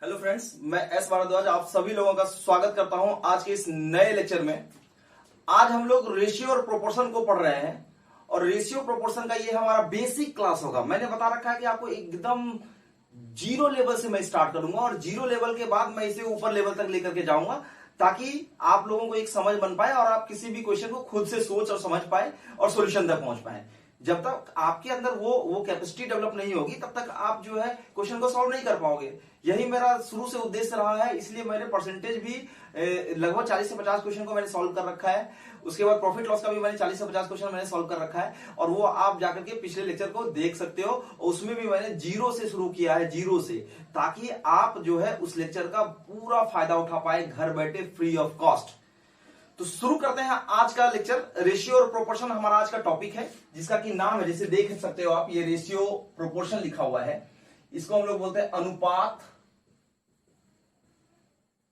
Hello friends, मैं S Bhardwaj आप सभी लोगों का स्वागत करता हूं आज के इस नए लेक्चर में। आज हम लोग रेशियो और प्रोपोर्शन को पढ़ रहे हैं और रेशियो प्रोपोर्शन का ये हमारा बेसिक क्लास होगा। मैंने बता रखा है कि आपको एकदम जीरो लेवल से मैं स्टार्ट करूंगा और जीरो लेवल के बाद मैं इसे ऊपर लेवल तक लेकर के जाऊंगा ताकि आप लोगों को एक समझ बन पाए और आप किसी भी क्वेश्चन को खुद से सोच और समझ पाए और सॉल्यूशन तक पहुंच पाए। जब तक आपके अंदर वो कैपेसिटी डेवलप नहीं होगी तब तक आप जो है क्वेश्चन को सॉल्व नहीं कर पाओगे। यही मेरा शुरू से उद्देश्य रहा है, इसलिए मैंने परसेंटेज भी लगभग 40 से 50 क्वेश्चन को मैंने सॉल्व कर रखा है। उसके बाद प्रॉफिट लॉस का भी मैंने 40 से 50 क्वेश्चन मैंने सॉल्व कर रखा है और वो आप जाकर के पिछले लेक्चर को देख सकते हो। उसमें भी मैंने जीरो से शुरू किया है, जीरो से, ताकि आप जो है उस लेक्चर का पूरा फायदा उठा पाए घर बैठे फ्री ऑफ कॉस्ट। तो शुरू करते हैं आज का लेक्चर। रेशियो और प्रोपोर्शन हमारा आज का टॉपिक है, जिसका कि नाम है, जैसे देख सकते हो आप, ये रेशियो प्रोपोर्शन लिखा हुआ है। इसको हम लोग बोलते हैं अनुपात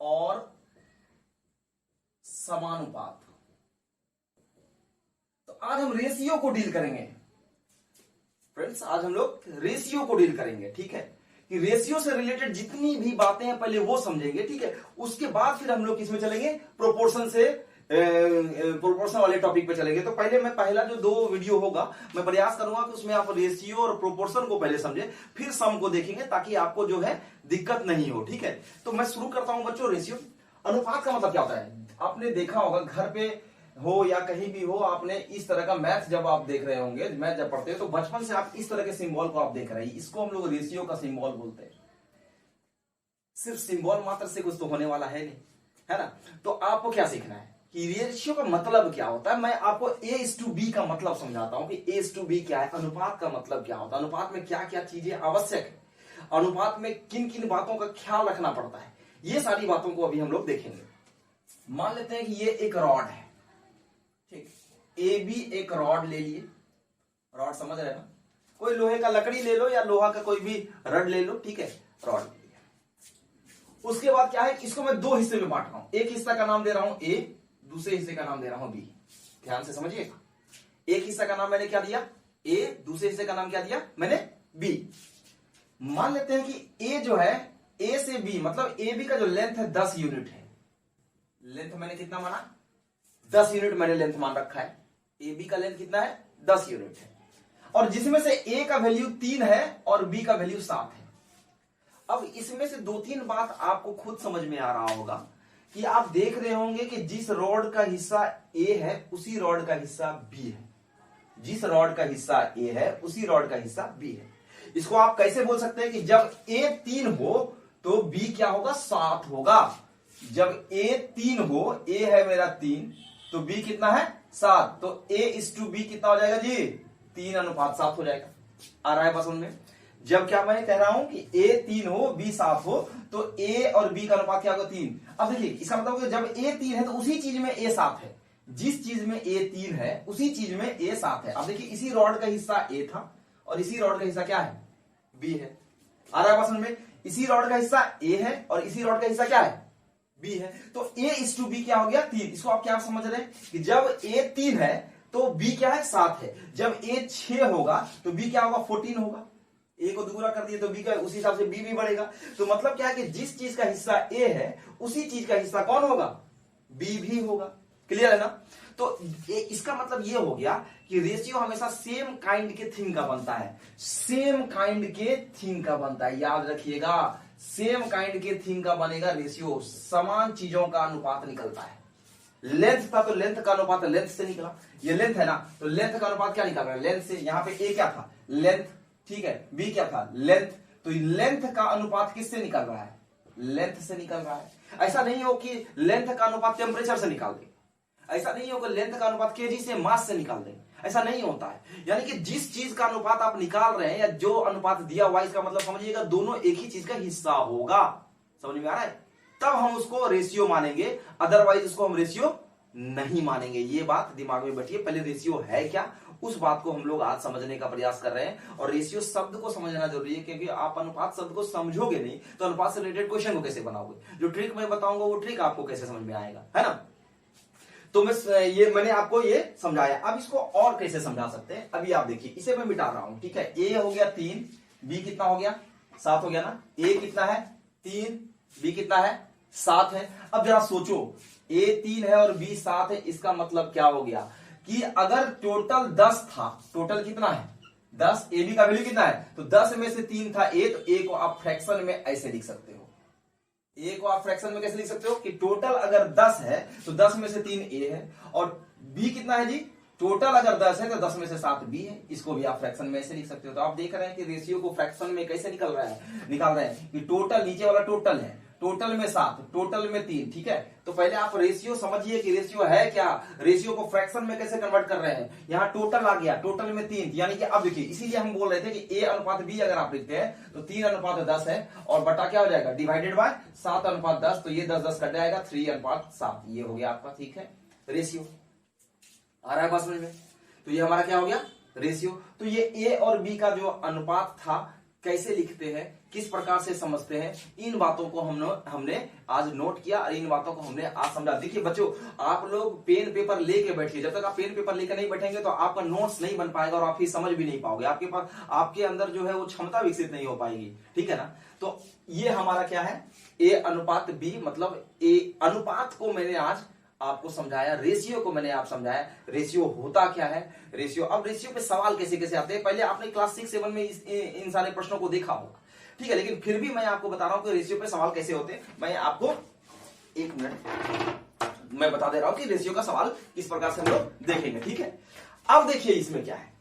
और समानुपात। तो आज हम रेशियो को डील करेंगे फ्रेंड्स, आज हम लोग रेशियो को डील करेंगे। ठीक है, कि रेशियो से रिलेटेड जितनी भी बातें हैं पहले वो समझेंगे। ठीक है, उसके बाद फिर हम लोग किसमें चलेंगे, प्रोपोर्शन से प्रोपोर्शन वाले टॉपिक पे चलेंगे। तो पहले मैं पहला जो 2 वीडियो होगा मैं प्रयास करूंगा कि उसमें आप रेशियो और प्रोपोर्शन को पहले समझे, फिर सम को देखेंगे ताकि आपको जो है दिक्कत नहीं हो। ठीक है, तो मैं शुरू करता हूं बच्चों। रेशियो, अनुपात का मतलब क्या होता है? आपने देखा होगा, घर पे हो या कहीं भी हो, आपने इस तरह का मैथ जब आप देख रहे होंगे, मैथ जब पढ़ते हो तो बचपन से आप इस तरह के सिंबल को आप देख रहे हैं। इसको हम लोग रेशियो का सिंबल बोलते हैं। सिर्फ सिंबल मात्र से कुछ तो होने वाला है नहीं, है ना? तो आपको क्या सीखना है कि रेशियो का मतलब क्या होता है। मैं आपको A:B का मतलब समझाता हूं कि A:B क्या है, अनुपात का मतलब क्या होता है, अनुपात में क्या क्या चीजें आवश्यक है, अनुपात में किन किन बातों का ख्याल रखना पड़ता है, ये सारी बातों को अभी हम लोग देखेंगे। मान लेते हैं कि ये एक रॉड है, ठीक, AB एक रॉड ले लिए, रॉड समझ रहे ना, कोई लोहे का लकड़ी ले लो या लोहा का कोई भी रड ले लो, ठीक है, रॉड ले लिया। उसके बाद क्या है, इसको मैं 2 हिस्से में बांट रहा हूं। एक हिस्सा का नाम दे रहा हूं A, दूसरे हिस्से का नाम दे रहा हूं B। ध्यान से समझिए, एक हिस्सा का नाम मैंने क्या दिया, A, दूसरे हिस्से का नाम क्या दिया मैंने, B। मान लेते हैं कि A जो है, A से B मतलब AB का जो लेंथ है 10 यूनिट है। लेंथ मैंने कितना माना, 10 यूनिट मैंने लेंथ मान रखा है। AB का लेंथ कितना है, 10 यूनिट है, और जिसमें से A का वैल्यू 3 है और B का वैल्यू 7 है। अब इसमें से 2-3 बात आपको खुद समझ में आ रहा होगा कि आप देख रहे होंगे कि जिस रॉड का हिस्सा A है उसी रॉड का हिस्सा B है, जिस रॉड का हिस्सा A है उसी रॉड का हिस्सा B है। इसको आप कैसे बोल सकते हैं कि जब A 3 हो तो B क्या होगा, 7 होगा। जब A 3 हो, A है मेरा 3 तो B कितना है, 7, तो A:B कितना हो जाएगा जी, 3:7 हो जाएगा। आ रहा है बस उनमें। जब क्या मैं कह रहा हूं कि A 3 हो B 7 हो तो A और B का अनुपात क्या होगा, 3। अब देखिए इसका मतलब कि जब A 3 है तो उसी चीज में A 7 है, जिस चीज में A 3 है उसी चीज में A 7 है। अब देखिए इसी रॉड का हिस्सा A था और इसी रॉड का हिस्सा क्या है, B है। आ रहा है बात समझ में, इसी रॉड का हिस्सा A है और इसी रॉड का हिस्सा क्या है, B है। तो A:B क्या हो गया, 3। इसको आप क्या समझ रहे हैं कि जब A 3 है तो B क्या है, 7 है। जब A 6 होगा तो B क्या होगा, 14 होगा। A को दुगुना कर दिए तो B का उसी हिसाब से B भी बढ़ेगा। तो मतलब क्या है कि जिस चीज का हिस्सा A है उसी चीज का हिस्सा कौन होगा, B भी होगा। क्लियर है ना? तो इसका मतलब ये हो गया कि रेशियो हमेशा सेम काइंड के थिंग का बनता है, सेम काइंड के थिंग का बनता है। याद रखिएगा, सेम काइंड के थिंग का बनेगा रेशियो, समान चीजों का अनुपात निकलता है। लेंथ था तो लेंथ का अनुपात लेंथ से निकला, ये लेंथ है ना, तो लेंथ का अनुपात क्या निकल रहा है, लेंथ से। यहां पे A क्या था, लेंथ, ठीक है, B क्या था, लेंथ, तो लेंथ का अनुपात किससे निकल रहा है, लेंथ से निकल रहा है। ऐसा नहीं हो कि लेंथ का अनुपात टेम्परेचर से निकाल दे, ऐसा नहीं हो कि लेंथ का अनुपात केजी से मास से निकाल दे, ऐसा नहीं होता है। यानी कि जिस चीज का अनुपात आप निकाल रहे हैं या जो अनुपात दिया हुआ, इसका मतलब समझिएगा दोनों एक ही चीज का हिस्सा होगा। समझ में आ रहा है? तब हम उसको रेशियो मानेंगे, अदरवाइज उसको हम रेशियो नहीं मानेंगे। ये बात दिमाग में बैठिए। पहले रेशियो है क्या, उस बात को हम लोग आज समझने का प्रयास कर रहे हैं। और रेशियो शब्द को समझना जरूरी है, क्योंकि आप अनुपात शब्द को समझोगे नहीं तो अनुपात से रिलेटेड क्वेश्चन को कैसे बनाओगे। जो ट्रिक मैं बताऊंगा वो ट्रिक आपको कैसे समझ में आएगा, है ना? तो मैंने आपको ये समझाया। अब इसको और कैसे समझा सकते हैं, अभी आप देखिए, इसे मैं मिटा रहा हूं, ठीक है। A हो गया 3, B कितना हो गया, 7 हो गया ना। A कितना है, 3, बी कितना है 7 है। अब जरा सोचो, ए 3 है और बी 7 है, इसका मतलब क्या हो गया कि अगर टोटल 10 था, टोटल कितना है 10, ए बी का वैल्यू कितना है, तो 10 में से 3 था ए, तो ए को आप फ्रैक्शन में ऐसे लिख सकते हो। ए को आप फ्रैक्शन में कैसे लिख सकते हो कि टोटल अगर 10 है तो 10 में से 3 ए है, और बी कितना है जी, टोटल अगर 10 है तो 10 में से 7 बी है, इसको भी आप फ्रैक्शन में ऐसे लिख सकते हो। तो आप देख रहे हैं कि रेशियो को फ्रैक्शन में कैसे निकाल रहे हैं कि टोटल, नीचे वाला टोटल है, टोटल में 7, टोटल में 3, ठीक है। तो पहले आप रेशियो समझिए कि रेशियो है क्या, रेशियो को फ्रैक्शन में कैसे कन्वर्ट कर रहे हैं। यहाँ टोटल आ गया, टोटल में 3, यानी कि अब देखिए, इसीलिए हम बोल रहे थे कि ए अनुपात बी अगर आप लिखते हैं तो 3 अनुपात 10 है, और बटा क्या हो जाएगा, डिवाइडेड बाय 7 अनुपात 10, तो ये 10 कट जाएगा, 3 अनुपात 7, ये हो गया आपका, ठीक है, रेशियो। आ रहा है बात समझ में। तो ये हमारा क्या हो गया, रेशियो। तो ये ए और बी का जो अनुपात था कैसे लिखते हैं, किस प्रकार से समझते हैं, इन बातों को हमने आज नोट किया और इन बातों को हमने आज समझा। देखिए बच्चों, आप लोग पेन पेपर लेके बैठिए, जब तक आप पेन पेपर लेकर नहीं बैठेंगे तो आपका नोट्स नहीं बन पाएगा और आप ही समझ भी नहीं पाओगे, आपके पास, आपके अंदर जो है वो क्षमता विकसित नहीं हो पाएगी, ठीक है ना। तो ये हमारा क्या है, ए अनुपात बी, मतलब ए अनुपात को मैंने आज आपको समझाया, रेशियो को मैंने आप समझाया, रेशियो होता क्या है, रेशियो। अब रेशियो पे सवाल कैसे कैसे आते हैं, पहले आपने क्लास 6-7 में इन सारे प्रश्नों को देखा होगा, ठीक है, लेकिन फिर भी मैं आपको बता रहा हूं कि रेशियो पे सवाल कैसे होते हैं। मैं आपको 1 मिनट मैं बता दे रहा हूं कि रेशियो का सवाल किस प्रकार से हम लोग देखेंगे, ठीक है। अब देखिए इसमें क्या है,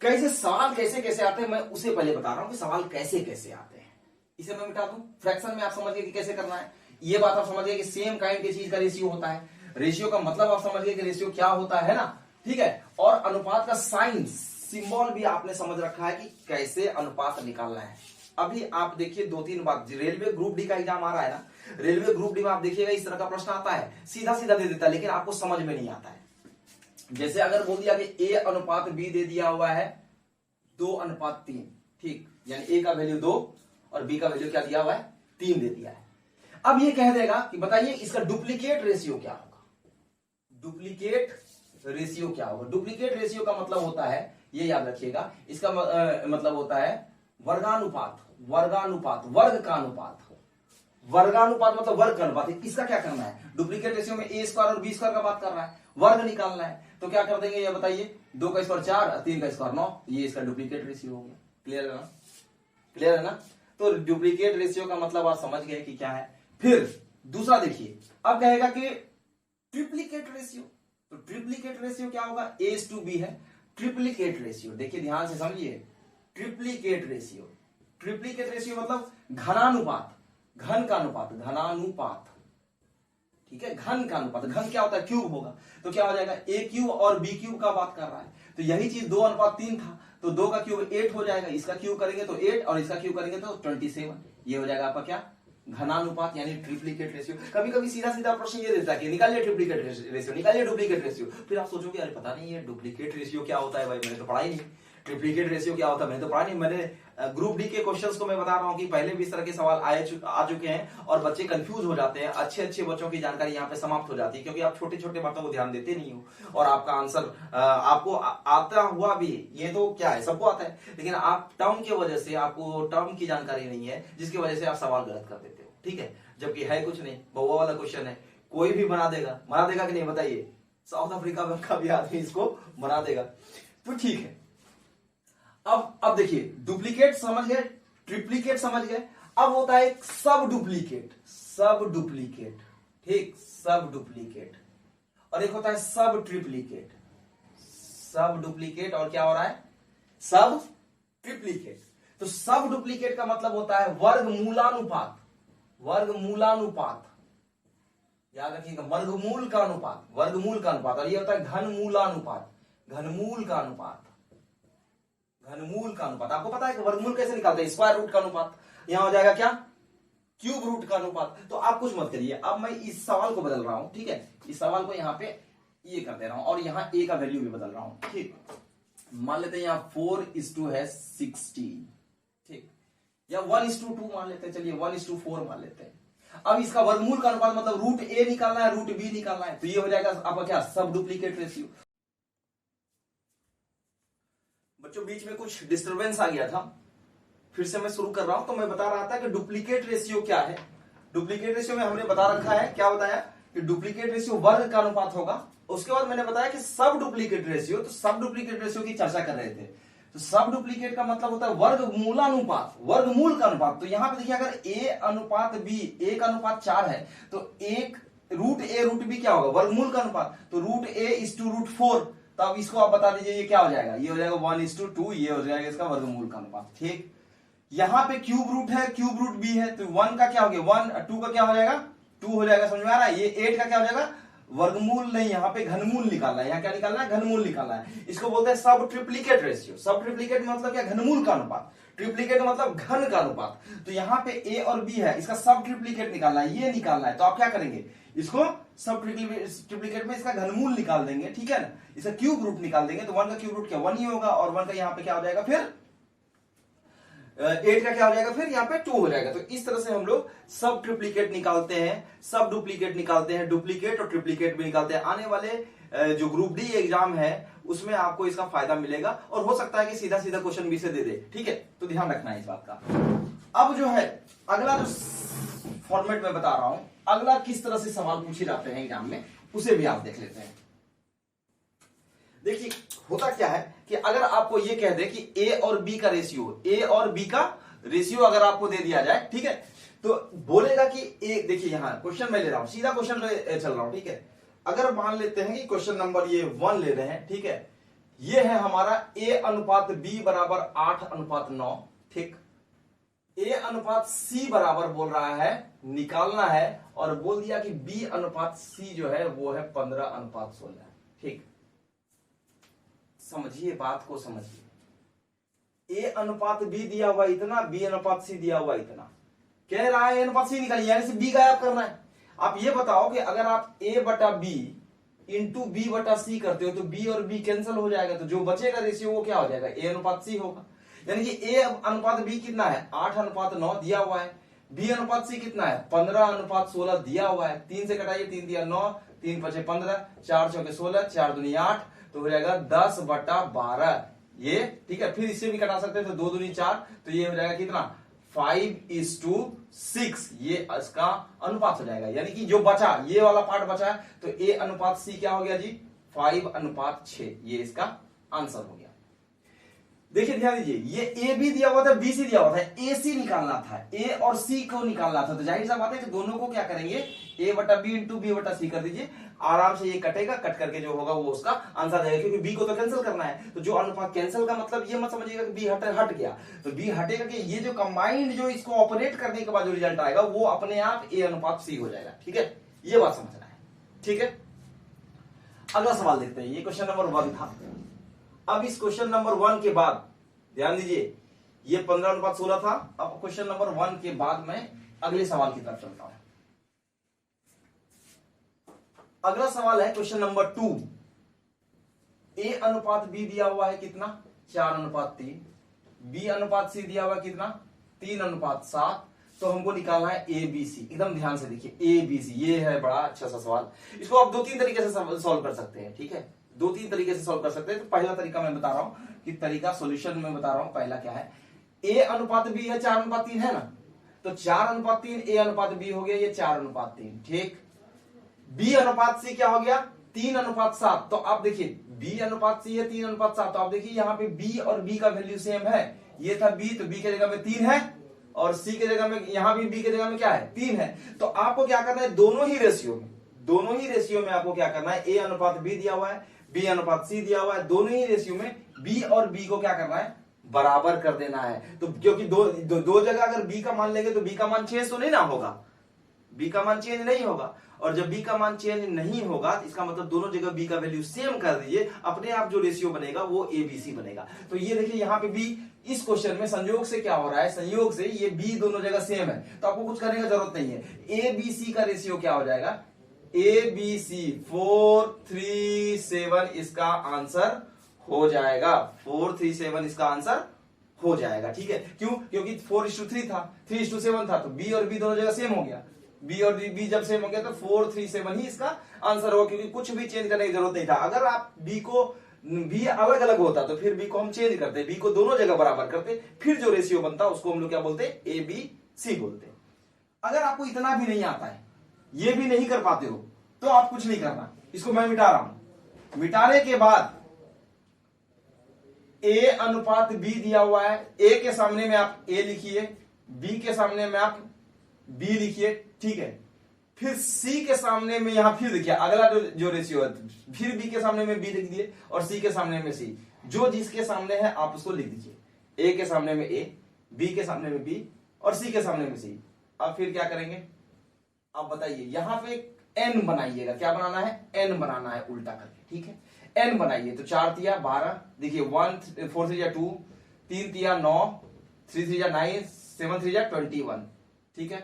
कैसे सवाल कैसे कैसे आते हैं, मैं उसे पहले बता रहा हूं कि सवाल कैसे कैसे आते हैं। इसे मैं मिटा दूं, फ्रैक्शन में आप समझ गए कि कैसे करना है, ये बात आप समझ गए कि सेम काइंड की चीज का रेशियो होता है, रेशियो का मतलब आप समझ गए कि रेशियो क्या होता है ना, ठीक है। और अनुपात का साइन सिंबल भी आपने समझ रखा है कि कैसे अनुपात निकालना है। अभी आप देखिए 2-3 बात, रेलवे ग्रुप डी का एग्जाम आ रहा है ना, रेलवे ग्रुप डी में आप देखिएगा इस तरह का प्रश्न आता है, सीधा सीधा दे देता है, लेकिन आपको समझ में नहीं आता है। जैसे अगर बोल दिया कि ए अनुपात बी दे दिया हुआ है 2:3, ठीक, यानी ए का वैल्यू 2 और बी का वैल्यू क्या दिया हुआ है 3 दे दिया है। अब ये कह देगा कि बताइए इसका डुप्लीकेट रेशियो क्या होगा, डुप्लीकेट रेशियो क्या होगा। डुप्लीकेट रेशियो का मतलब होता है, ये याद रखिएगा, इसका मतलब होता है वर्गानुपात, वर्गानुपात, वर्ग का अनुपात, वर्गानुपात मतलब वर्ग का अनुपात। इसका क्या करना है, डुप्लीकेट रेशियो में ए स्क्वायर और बी स्क्वायर का बात कर रहा है, वर्ग निकालना है, तो क्या कर देंगे ये बताइए, 2 का स्क्वायर 4, 3 का स्क्वायर 9, ये इसका डुप्लीकेट रेशियो हो गया। क्लियर है ना, क्लियर है ना। तो डुप्लीकेट रेशियो का मतलब आप समझ गए कि क्या है। फिर दूसरा देखिए, अब कहेगा कि ट्रिप्लीकेट रेशियो, तो ट्रिप्लीकेट रेशियो क्या होगा, A:B है, ट्रिप्लीकेट रेशियो, देखिए ध्यान से समझिए, ट्रिप्लीकेट रेशियो, ट्रिप्लीकेट रेशियो मतलब घनानुपात, घन का अनुपात, घनानुपात, ठीक है, घन का अनुपात, घन क्या होता है क्यूब होगा, तो क्या हो जाएगा ए क्यूब और बी क्यूब का बात कर रहा है, तो यही चीज 2:3 था, तो 2 का क्यूब 8 हो जाएगा, इसका क्यूब करेंगे तो 8 और इसका क्यूब करेंगे तो 27, ये हो जाएगा आपका क्या, घनानुपात, यानी ट्रिप्लीकेट रेशियो। कभी कभी सीधा सीधा प्रश्न ये देता है कि निकालिए ट्रिप्लीकेट रेशियो, निकालिए डुप्लीकेट रेशियो, फिर आप सोचोगे अरे पता नहीं है डुप्लीकेट रेशियो क्या होता है, भाई मैंने तो पढ़ा ही नहीं, ट्रिप्लीकेट रेशियो क्या होता है मैंने तो पढ़ा नहीं। मैंने ग्रुप डी के क्वेश्चंस को मैं बता रहा हूं कि पहले भी इस तरह के सवाल आ चुके हैं और बच्चे कंफ्यूज हो जाते हैं, अच्छे अच्छे बच्चों की जानकारी यहाँ पे समाप्त हो जाती है, क्योंकि आप छोटे छोटे बातों को ध्यान देते नहीं हो और आपका आंसर आपको आता हुआ भी, ये तो क्या है सबको आता है, लेकिन आप टर्म की वजह से, आपको टर्म की जानकारी नहीं है जिसकी वजह से आप सवाल गलत कर देते हो, ठीक है, जबकि है कुछ नहीं, बहुआ वाला क्वेश्चन है, कोई भी बना देगा कि नहीं बताइए, साउथ अफ्रीका का भी आदमी इसको बना देगा, तो ठीक है। अब देखिए, डुप्लीकेट समझ गए, ट्रिप्लीकेट समझ गए, अब होता है एक सब डुप्लीकेट, सब डुप्लीकेट, ठीक, सब डुप्लीकेट, और एक होता है सब ट्रिप्लीकेट, सब डुप्लीकेट और क्या हो रहा है, सब ट्रिप्लीकेट। तो सब डुप्लीकेट का मतलब होता है वर्गमूलानुपात, वर्गमूलानुपात, याद रखिएगा, वर्गमूल का अनुपात, वर्गमूल का अनुपात, और ये होता है घनमूलानुपात, घनमूल का अनुपात, घनमूल का अनुपात। आपको पता है कि वर्गमूल कैसे निकालते हैं, स्क्वायर रूट का अनुपात, यहां हो जाएगा क्या, क्यूब रूट का अनुपात। तो आप कुछ मत करिए, अब मैं इस सवाल को बदल रहा हूं, ठीक है, इस सवाल को यहां पे ये कर दे रहा हूं और यहां ए का वैल्यू भी बदल रहा हूं, ठीक, मान लेते हैं यहां 4:16 है 16, ठीक, या 1:2 मान लेते हैं, चलिए 1:4 मान लेते हैं। अब इसका वर्गमूल का अनुपात मतलब रूट ए निकालना है, रूट बी निकालना है, तो ये हो जाएगा आपका क्या, सब डुप्लीकेट रेशियो। बच्चों बीच में कुछ डिस्टरबेंस आ गया था, फिर से मैं शुरू कर रहा हूं। तो मैं बता रहा था कि डुप्लीकेट रेशियो क्या है। डुप्लीकेट रेशियो में हमने बता रखा है, क्या बताया कि डुप्लीकेट रेशियो वर्ग का अनुपात होगा। उसके बाद मैंने बताया कि सब डुप्लीकेट रेशियो, तो सब डुप्लीकेट रेशियो की चर्चा कर रहे थे। तो सब डुप्लीकेट का मतलब होता है वर्गमूलानुपात, वर्गमूल का अनुपात। तो यहां पे देखिए अगर a अनुपात b 1:4 है तो एक रूट ए रूट बी क्या होगा, वर्गमूल का अनुपात। तो root A is to root 4, तो अब इसको आप बता दीजिए ये क्या हो जाएगा, ये हो जाएगा 1:2, ये हो जाएगा इसका वर्गमूल का अनुपात। ठीक, यहां पे क्यूब रूट है, क्यूब रूट बी है, तो 1 का क्या हो गया 1, 2 का क्या हो जाएगा 2 हो जाएगा। समझ में आ रहा है। ये 8 का क्या हो जाएगा वर्गमूल नहीं, यहाँ पे घनमूल निकालना है। यहाँ क्या निकालना है, घनमूल निकालना है। इसको बोलते हैं सब ट्रिप्लीकेट रेशियो। सब ट्रिप्लीकेट मतलब क्या, घनमूल का अनुपात। ट्रिप्लीकेट मतलब घन का अनुपात। तो यहाँ पे ए और बी है, इसका सब ट्रिप्लीकेट निकालना है, ये निकालना है। तो आप क्या करेंगे, इसको सब ट्रिप्लीकेट में इसका घनमूल निकाल देंगे, ठीक है ना। इसका क्यूब रूट निकाल देंगे, तो 1 का क्यूब रूट क्या 1 ही होगा, और 1 का यहाँ पे क्या हो जाएगा फिर 8 का क्या हो जाएगा फिर यहाँ पे 2 हो जाएगा। तो इस तरह से हम लोग सब ट्रिप्लीकेट निकालते हैं, सब डुप्लीकेट निकालते हैं, डुप्लीकेट और ट्रिप्लीकेट भी निकालते हैं। आने वाले जो ग्रुप डी एग्जाम है उसमें आपको इसका फायदा मिलेगा, और हो सकता है कि सीधा सीधा क्वेश्चन भी से दे दे, ठीक है। तो ध्यान रखना है इस बात का। अब जो है अगला जो फॉर्मेट में बता रहा हूं, अगला किस तरह से सवाल पूछे जाते हैं एग्जाम में, उसे भी आप देख लेते हैं। देखिए होता क्या है कि अगर आपको ये कह दे कि ए और बी का रेशियो, ए और बी का रेशियो अगर आपको दे दिया जाए, ठीक है, तो बोलेगा कि ए, देखिए यहां क्वेश्चन मैं ले रहा हूं, सीधा क्वेश्चन चल रहा हूं, ठीक है। अगर मान लेते हैं कि क्वेश्चन नंबर ये 1 ले रहे हैं, ठीक है, ये है हमारा ए अनुपात बी बराबर 8:9, ठीक। ए अनुपात सी बराबर बोल रहा है निकालना है, और बोल दिया कि बी अनुपात सी जो है वो है 15:16, ठीक। समझिए बात को, समझिए। ए अनुपात बी दिया हुआ इतना, बी अनुपात सी दिया हुआ इतना, कह रहा है ए अनुपात सी निकालिए, यानी से बी गायब करना है। आप ये बताओ कि अगर आप ए बटा बी इंटू बी बटा सी करते हो तो बी और बी कैंसिल हो जाएगा, तो जो बचेगा रेशियो वो क्या हो जाएगा, ए अनुपात सी होगा। यानी कि ए अनुपात बी कितना है 8:9 दिया हुआ है, बी अनुपात सी कितना है 15:16 दिया हुआ है। 3 से कटाइए, 3 दिया 9, 3 5 15, 4 चौके 16, 4 दूनी 8, तो हो जाएगा 10/12 ये, ठीक है। फिर इससे भी कटा सकते हैं, तो 2 दूनी 4, तो ये हो जाएगा कितना 5:6, ये इसका अनुपात हो जाएगा। यानी कि जो बचा ये वाला पार्ट बचा है, तो ए अनुपात सी क्या हो गया जी 5:6, ये इसका आंसर हो गया। देखिए ध्यान दीजिए, ये ए बी दिया हुआ था, बी सी दिया हुआ था, ए सी निकालना था, ए और सी को निकालना था। तो जाहिर सा बात है कि दोनों को क्या करेंगे, ए बटा बी इंटू बी बटा सी कर दीजिए, आराम से ये कटेगा, कट करके जो होगा वो उसका आंसर देगा, क्योंकि बी को तो कैंसिल करना है। तो जो अनुपात कैंसिल का मतलब ये मत समझिएगा कि बी हट गया, तो बी हटेगा कि ये जो कंबाइंड जो इसको ऑपरेट करने के बाद जो रिजल्ट आएगा वो अपने आप ए अनुपात सी हो जाएगा, ठीक है। ये बात समझना है, ठीक है। अगला सवाल देखते हैं, ये क्वेश्चन नंबर 1 था। अब इस क्वेश्चन नंबर 1 के बाद ध्यान दीजिए, ये 15:16 था। अब क्वेश्चन नंबर 1 के बाद मैं अगले सवाल की तरफ चलता हूं। अगला सवाल है क्वेश्चन नंबर 2। ए अनुपात बी दिया हुआ है कितना 4:3, बी अनुपात सी दिया हुआ है कितना 3:7। तो हमको निकालना है ए बी सी। एकदम ध्यान से देखिए, ए बी सी, ये है बड़ा अच्छा सा सवाल। इसको आप 2-3 तरीके से सॉल्व कर सकते हैं, ठीक है, 2-3 तरीके से सॉल्व कर सकते हैं। तो पहला तरीका मैं बता रहा हूं कि तरीका सॉल्यूशन में बता रहा हूं। पहला क्या है, ए अनुपात बी है 4:3 है ना, तो 4:3 ए अनुपात बी हो गया, ये 4:3, ठीक। बी अनुपात सी क्या हो गया 3:7। तो आप देखिए बी अनुपात सी है 3:7, तो आप देखिए यहाँ पे बी और बी का वैल्यू सेम है। ये था बी, तो बी के जगह में 3 है, और सी के जगह में यहां भी बी के जगह में क्या है 3 है। तो आपको क्या करना है, दोनों ही रेशियो में आपको क्या करना है, ए अनुपात बी दिया हुआ है, बी अनुपात सी दिया हुआ है, दोनों ही रेशियो में बी और बी को क्या करना है, बराबर कर देना है। तो क्योंकि दो जगह अगर बी का मान लेंगे तो बी का मान चेंज तो नहीं ना होगा, बी का मान चेंज नहीं होगा, और जब बी का मान चेंज नहीं होगा इसका मतलब दोनों जगह बी का वैल्यू सेम कर दीजिए, अपने आप जो रेशियो बनेगा वो ए बी सी बनेगा। तो ये देखिए यहाँ पे बी इस क्वेश्चन में संयोग से क्या हो रहा है, संयोग से ये बी दोनों जगह सेम है, तो आपको कुछ करने की जरूरत नहीं है। ए बी सी का रेशियो क्या हो जाएगा, ए बी सी 4:3:7 इसका आंसर हो जाएगा, 4:3:7 इसका आंसर हो जाएगा, ठीक है। क्यों, क्योंकि 4:3 था, 3:7 था, तो बी और बी दोनों जगह सेम हो गया, बी और बी जब सेम हो गया तो 4:3:7 ही इसका आंसर होगा, क्योंकि कुछ भी चेंज करने की जरूरत नहीं था। अगर आप बी को बी अलग अलग होता तो फिर बी को हम चेंज करते, बी को दोनों जगह बराबर करते, फिर जो रेशियो बनता उसको हम लोग क्या बोलते हैं, ए बी सी बोलते हैं। अगर आपको इतना भी नहीं आता है, ये भी नहीं कर पाते हो, तो आप कुछ नहीं करना, इसको मैं मिटा रहा हूं। मिटाने के बाद ए अनुपात बी दिया हुआ है, ए के सामने में आप ए लिखिए, बी के सामने में आप बी लिखिए, ठीक है। फिर सी के सामने में यहां फिर देखिए अगला जो रेशियो है, फिर बी के सामने में बी लिख दिए और सी के सामने में सी, जो जिसके सामने है आप उसको लिख दीजिए। ए के सामने में ए, बी के सामने में बी और सी के सामने में सी। अब फिर क्या करेंगे, आप बताइए, यहां पे एन बनाइएगा, क्या बनाना है, एन बनाना है उल्टा करके, ठीक है। एन बनाइए तो 4 तिया 12, देखिए 1 4 3 2, 3 तिया 9, 3 3 9, 7 3 21, ठीक है।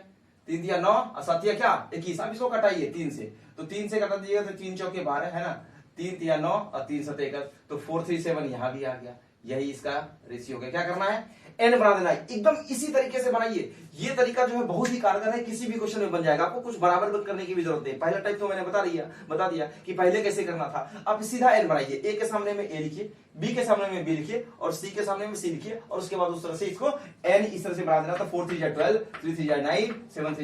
3 तिया 9 और 7 तिया क्या 21, अब इसको कटाइए 3 से, तो 3 से कटा दीजिएगा तो 3 चौके 12 है ना, 3 तिया 9 और 3 7 21, तो 437 यहां भी आ गया। यही इसका रेशियो है। क्या करना है, एन बना देना है, एकदम इसी तरीके से बनाइए। ये तरीका जो है बहुत ही कारगर है, किसी भी क्वेश्चन में बन जाएगा, आपको कुछ बराबर करने की भी जरूरत नहीं। पहला टाइप तो मैंने बता दिया कि पहले कैसे करना था। आप सीधा एन बनाइए, ए के सामने में ए लिखिए, बी के सामने में बी लिखिए और सी के सामने में सी लिखिए, और उसके बाद उस तरह से इसको एन इस तरह से बना देना था। 4 3 12, 3 3 9, 7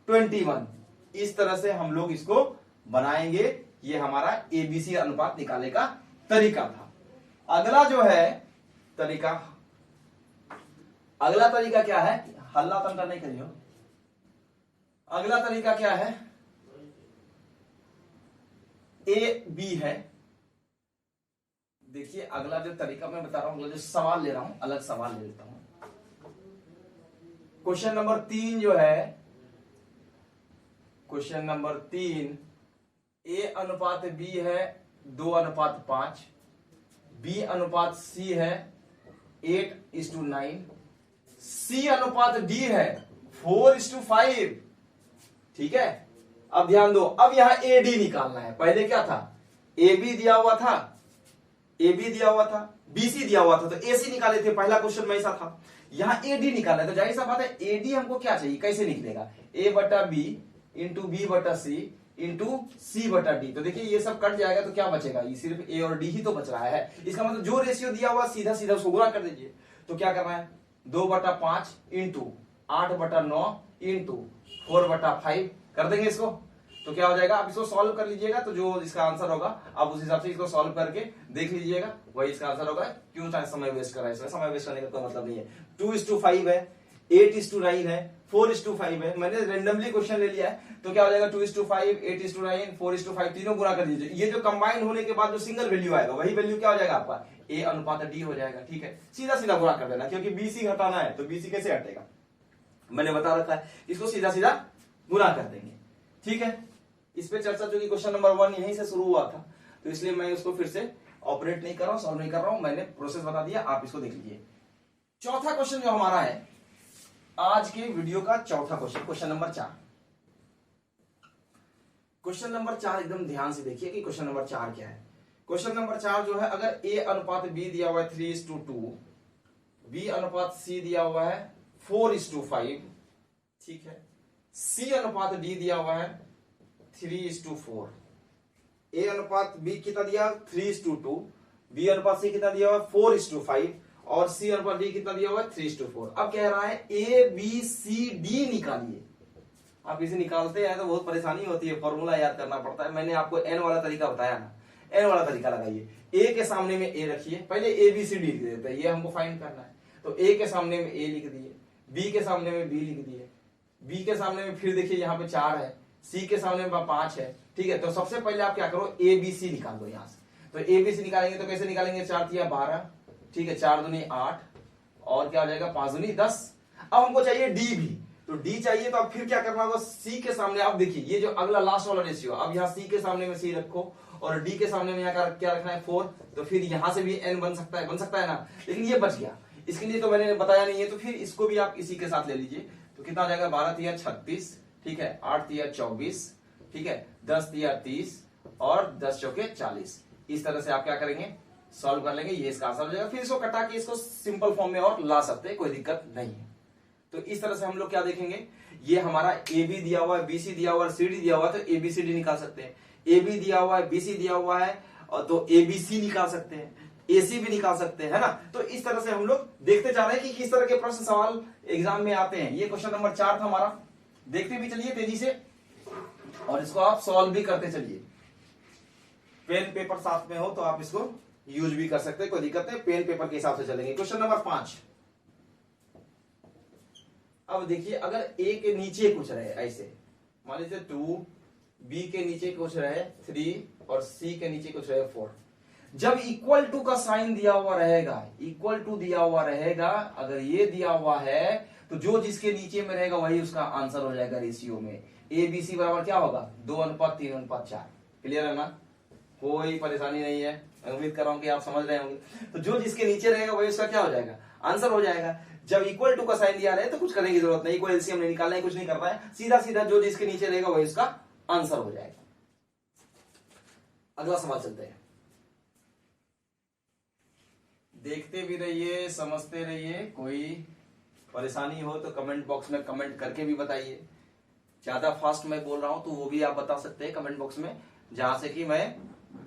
3 21, इस तरह से हम लोग इसको बनाएंगे। ये हमारा एबीसी अनुपात निकालने का तरीका था। अगला जो है तरीका, अगला तरीका क्या है, हल्ला तंटा नहीं करियो। अगला तरीका क्या है, ए बी है। देखिए अगला जो तरीका मैं बता रहा हूं, जो सवाल ले रहा हूं, अलग सवाल ले लेता हूं। क्वेश्चन नंबर 3 जो है, क्वेश्चन नंबर 3, ए अनुपात बी है 2:5, बी अनुपात सी है 8:9, सी अनुपात डी है 4:5, ठीक है। अब ध्यान दो, अब यहां ए डी निकालना है। पहले क्या था, ए बी दिया हुआ था, ए बी दिया हुआ था, बी सी दिया हुआ था, तो ए सी निकाले थे, पहला क्वेश्चन में ऐसा था। यहां ए डी निकालना है, तो जाहिर सा बात है ए डी हमको क्या चाहिए, कैसे निकलेगा, ए बटा बी इंटू बी बटा सी इंटू सी बटा डी। तो देखिए ये सब कट जाएगा तो क्या बचेगा, ये सिर्फ ए और डी ही तो बच रहा है। इसका मतलब जो रेशियो दिया हुआ सीधा सीधा उसको गुणा कर दीजिए। तो क्या करना है, 2/5 इंटू 8/9 इंटू 4/5 कर देंगे इसको, तो क्या हो जाएगा। आप इसको सॉल्व कर लीजिएगा, तो जो इसका आंसर होगा आप उस हिसाब से इसको सॉल्व करके देख लीजिएगा, वही इसका आंसर होगा। क्यों समय वेस्ट कर रहा है, इसमें समय वेस्ट करने का कोई मतलब नहीं है। 2:5 है, 8:9 है, 4:5 है, मैंने रेंडमली क्वेश्चन ले लिया है, तो क्या हो जाएगा 2:5, 8:9, 4:5, तीनों गुणा कर दीजिए। ये जो कंबाइन होने के बाद जो सिंगल वैल्यू आएगा, वही वैल्यू क्या हो जाएगा आपका, ए अनुपात डी हो जाएगा, ठीक है। सीधा सीधा गुणा कर देना, क्योंकि बीसी हटाना है, तो बीसी कैसे हटेगा, मैंने बता रखा है, इसको सीधा सीधा गुणा कर देंगे, ठीक है। इस पे चर्चा जो कि क्वेश्चन नंबर 1 यहीं से शुरू हुआ था, तो इसलिए मैं इसको फिर से ऑपरेट नहीं कर रहा हूं, सॉल्व नहीं कर रहा हूं, मैंने प्रोसेस बता दिया, आप इसको देख लीजिए। चौथा क्वेश्चन जो हमारा है आज के वीडियो का, चौथा question, question number 4। Question number 4 एकदम ध्यान से देखिए कि क्वेश्चन नंबर 4 क्या है। क्वेश्चन नंबर 4 जो है, अगर ए अनुपात बी दिया हुआ है 3:2, बी अनुपात सी दिया हुआ है 4:5, ठीक है, सी अनुपात डी दिया हुआ है 3:4, ए अनुपात बी कितना दिया 3:2, बी अनुपात सी कितना दिया हुआ 4:5 और सी अनुपात डी कितना दिया हुआ है 3:4। अब कह रहा है ए बी सी डी निकालिए। आप इसे निकालते हैं तो बहुत परेशानी होती है, फॉर्मूला याद करना पड़ता है। मैंने आपको एन वाला तरीका बताया ना, एन वाला तरीका लगाइए। ए के सामने में ए रखिए, पहले ए बी सी डी लिख देते हैं, ये हमको फाइंड करना है। तो ए के सामने में ए लिख दिए, बी के सामने में बी लिख दिए, बी के सामने में फिर देखिए यहाँ पे 4 है, सी के सामने में 5 है, ठीक है। तो सबसे पहले आप क्या करो, ए बी सी निकाल दो यहां से। तो ए बी सी निकालेंगे तो कैसे निकालेंगे, 4 तिया 12, ठीक है, 4 दूनी 8 और क्या हो जाएगा 5 दूनी 10। अब हमको चाहिए डी भी, तो डी चाहिए, तो अब फिर क्या करना होगा, सी के सामने आप देखिए ये जो अगला लास्ट वाला रेशियो, अब यहाँ सी के सामने में सी रखो और डी के सामने में यहाँ क्या रखना है 4, तो फिर यहां से भी एन बन सकता है ना, लेकिन ये बच गया, इसके लिए तो मैंने बताया नहीं है, तो फिर इसको भी आप इसी के साथ ले लीजिए। तो कितना हो जाएगा, 12 तिया 36, ठीक है, 8 तिया 24, ठीक है, 10 तिया 30 और 10 चौके 40। इस तरह से आप क्या करेंगे, सॉल्व कर लेंगे, ये इसका आंसर हो जाएगा। फिर इसको कटा के इसको सिंपल फॉर्म में और ला सकते हैं, कोई दिक्कत नहीं है। तो इस तरह से हम लोग क्या देखेंगे, ये हमारा ए बी दिया हुआ है, बी सी दिया हुआ है, सी डी दिया हुआ है, तो ए बी सी डी निकाल सकते हैं। ए बी दिया हुआ है, बी सी दिया हुआ है और तो ABC निकाल सकते हैं, AC भी निकाल सकते हैं, है ना। तो इस तरह से हम लोग देखते जा रहे हैं कि किस तरह के प्रश्न सवाल एग्जाम में आते हैं। ये क्वेश्चन नंबर 4 था हमारा, देखते भी चलिए तेजी से और इसको आप सॉल्व भी करते चलिए। पेन पेपर साथ में हो तो आप इसको यूज भी कर सकते हैं, कोई दिक्कत नहीं, पेन पेपर के हिसाब से चलेंगे। क्वेश्चन नंबर 5, अब देखिए अगर A के नीचे कुछ रहे ऐसे, मान लीजिए 2, B के नीचे कुछ रहे 3 और C के नीचे कुछ रहे 4, जब इक्वल टू का साइन दिया हुआ रहेगा, इक्वल टू दिया हुआ रहेगा, अगर ये दिया हुआ है तो जो जिसके नीचे में रहेगा वही उसका आंसर हो जाएगा रेशियो में। ABC बराबर क्या होगा 2:3:4। क्लियर है ना, कोई परेशानी नहीं है, मैं उम्मीद कर रहा हूं कि आप समझ रहे होंगे। तो जो जिसके नीचे रहेगा वही उसका क्या हो जाएगा, आंसर हो जाएगा। जब इक्वल टू का साइन दिया रहे तो कुछ करने की जरूरत नहीं, कोई एलसीएम नहीं निकालना है, कुछ नहीं करना है, सीधा सीधा जो जिसके नीचे रहेगा वही उसका आंसर हो जाएगा। अगला सवाल चलते हैं, देखते भी रहिए, समझते रहिए, कोई परेशानी हो तो कमेंट बॉक्स में कमेंट करके भी बताइए। ज्यादा फास्ट मैं बोल रहा हूं तो वो भी आप बता सकते हैं कमेंट बॉक्स में, जहां से कि मैं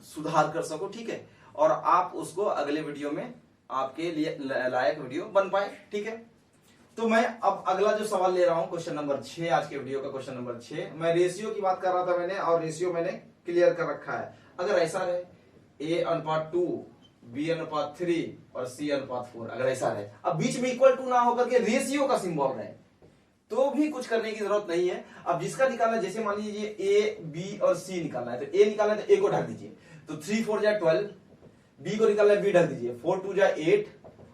सुधार कर सकूं, ठीक है, और आप उसको अगले वीडियो में आपके लिए लायक वीडियो बन पाए, ठीक है। तो मैं अब अगला जो सवाल ले रहा हूं क्वेश्चन नंबर 6, आज के वीडियो का क्वेश्चन नंबर 6। मैं रेशियो की बात कर रहा था मैंने, और रेशियो मैंने क्लियर कर रखा है। अगर ऐसा रहे A/2, B/3 और C/4, अगर ऐसा रहे, अब बीच में इक्वल टू ना होकर के रेशियो का सिंबल रहे तो भी कुछ करने की जरूरत नहीं है। अब जिसका निकालना, जैसे मान लीजिए A, B और C निकालना है, तो A निकालना है तो A को ढक दीजिए, तो 3 4 जाए 12, B को निकालना है B ढक दीजिए, 4 2 जाए 8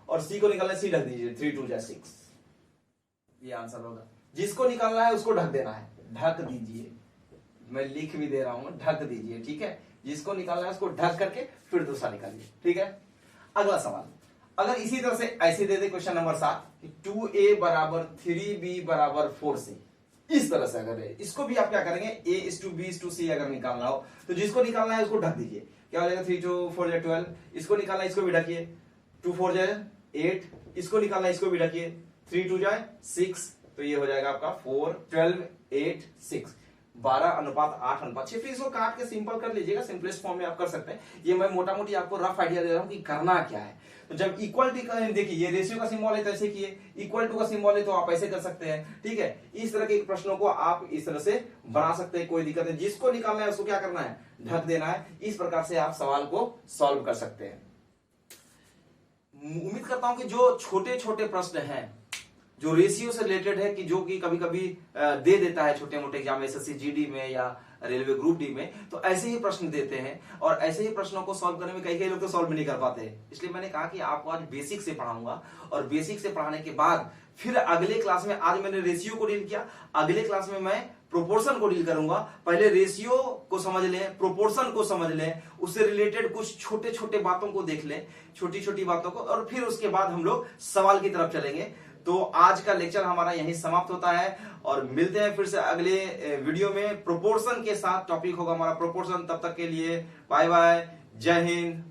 और C को निकालना है C ढक दीजिए, 3 2 जाए 6। ये आंसर होगा। जिसको निकालना है उसको ढक देना है, ढक दीजिए, मैं लिख भी दे रहा हूं, ढक दीजिए, ठीक है। जिसको निकालना है उसको ढक करके फिर दूसरा निकालिए, ठीक है। अगला सवाल, अगर इसी तरह से ऐसे दे दे क्वेश्चन नंबर 7 कि 2A बराबर 3B बराबर 4 से, इस तरह से अगर है, इसको भी आप क्या करेंगे, A/B/C अगर निकालना हो तो जिसको निकालना है उसको ढक दीजिए, क्या हो जाएगा 3 2 4 जाए 12, इसको निकालना है इसको भी ढकिए, 2 4 जाए 8, इसको निकालना है इसको भी ढकिए, 3 2 जाए 6, तो ये हो जाएगा आपका 4 12 8 6, 12:8:6। फिर इसको काट के सिंपल कर लीजिएगा, सिंपलेस्ट फॉर्म में आप कर सकते हैं। ये मैं मोटा मोटी आपको रफ आइडिया दे रहा हूं कि करना क्या है। तो जब इक्वलिटी का, देखिए ये रेशियो का सिंबल है तो ऐसे किए, इक्वल टू का सिंबल है तो आप ऐसे कर सकते हैं, ठीक है। इस तरह के प्रश्नों को आप इस तरह से बना सकते हैं, कोई दिक्कत नहीं। जिसको निकालना है उसको क्या करना है, ढक देना है। इस प्रकार से आप सवाल को सॉल्व कर सकते हैं। उम्मीद करता हूं कि जो छोटे छोटे प्रश्न हैं जो रेशियो से रिलेटेड है, कि जो कि कभी कभी दे देता है छोटे मोटे एग्जाम, एसएससी जीडी में या रेलवे ग्रुप डी में, तो ऐसे ही प्रश्न देते हैं और ऐसे ही प्रश्नों को सॉल्व करने में कई कई लोग तो सॉल्व भी नहीं कर पाते हैं। इसलिए मैंने कहा कि आपको आज बेसिक से पढ़ाऊंगा, और बेसिक से पढ़ाने के बाद फिर अगले क्लास में, आज मैंने रेशियो को डील किया, अगले क्लास में मैं प्रोपोर्शन को डील करूंगा। पहले रेशियो को समझ लें, प्रोपोर्शन को समझ लें, उससे रिलेटेड कुछ छोटे छोटे बातों को देख लें, छोटी छोटी बातों को, और फिर उसके बाद हम लोग सवाल की तरफ चलेंगे। तो आज का लेक्चर हमारा यहीं समाप्त होता है, और मिलते हैं फिर से अगले वीडियो में। प्रोपोर्शन के साथ टॉपिक होगा हमारा प्रोपोर्शन। तब तक के लिए बाय बाय, जय हिंद।